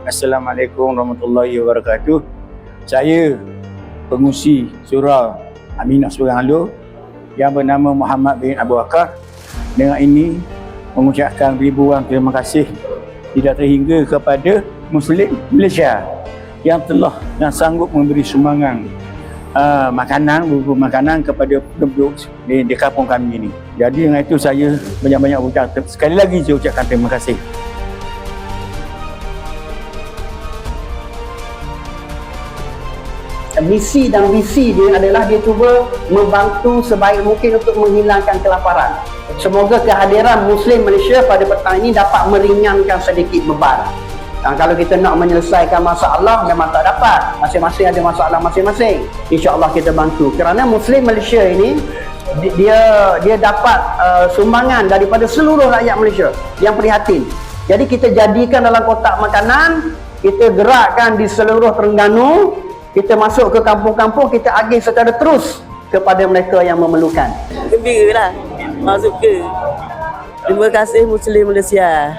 Assalamualaikum warahmatullahi wabarakatuh. Saya pengusi surau Aminah Seberang Alor yang bernama Muhammad bin Abu Bakar. Dengan ini mengucapkan ribuan terima kasih tidak terhingga kepada Muslim Malaysia yang sanggup memberi sumbangan makanan kepada penduduk di kampung kami ini. Jadi dengan itu saya banyak-banyak sekali lagi saya ucapkan terima kasih. Misi dan visi dia adalah dia cuba membantu sebaik mungkin untuk menghilangkan kelaparan. Semoga kehadiran Muslim Malaysia pada petang ini dapat meringankan sedikit beban. Kalau kita nak menyelesaikan masalah memang tak dapat. Masing-masing ada masalah masing-masing. InsyaAllah kita bantu. Kerana Muslim Malaysia ini dia dapat sumbangan daripada seluruh rakyat Malaysia yang prihatin. Jadi kita jadikan dalam kotak makanan, kita gerakkan di seluruh Terengganu, kita masuk ke kampung-kampung, kita agih secara terus kepada mereka yang memerlukan. Gembira lah masuk ke. Terima kasih Muslim Malaysia.